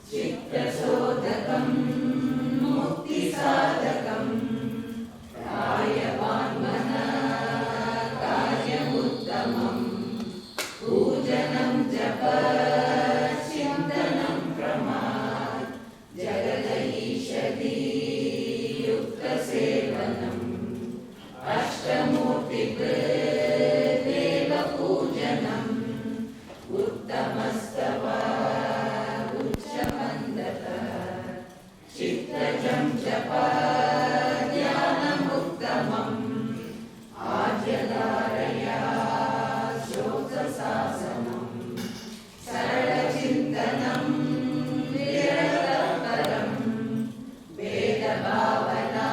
चित्तशोधकं मुक्तिसाधकं कायवाङ्मनः कार्यमुत्तमं पूजनं जपचिन्तनं क्रमात् जगदीशति युक्तसेवनम् अष्टमूर्तिदेवपूजनम् उत्तमस्तवा चित्तजं जपध्यानमुत्तमम् आद्यधारया श्रोतशासनं सरलचिन्तनं निरतपरं वेदभावना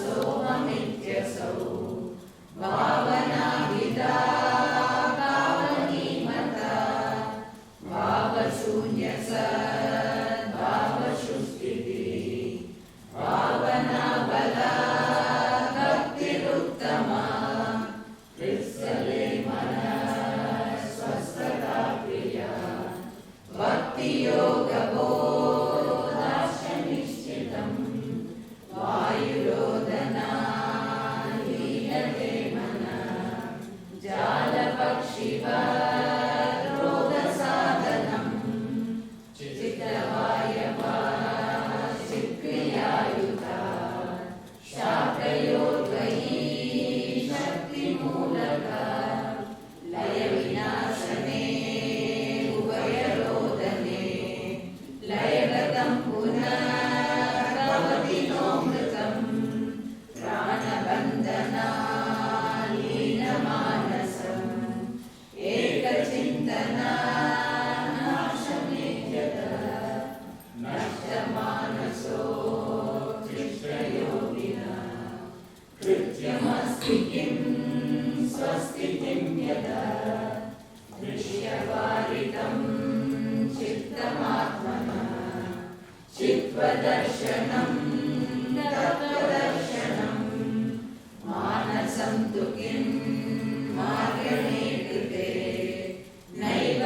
सोममित्यसौ भावनाविदा भावनीमता भावशून्यस भावनाबला भक्तिरुत्तमा हृत्सले मनः स्वस्थता प्रिया भक्तियोगबोधाश्च वायुरोदना लीयते मनः जालपक्षिवरोधसाधनम् चित्तवायवा शाप्रयोगयी शक्तिमूलका लयविनाशने उभयरोदने लयगतं पुनः भवति नोऽमृतं प्राणबन्धनालीनमानसम् एकचिन्तना नाशमेत्यत नष्टमानसो कृत्यमस्ति किं स्वस्तिकिं यदा दृश्यवारितं चित्तमात्मनः चित्वदर्शनं तत्त्वदर्शनं मानसं तु किं मार्गणे कृते नैव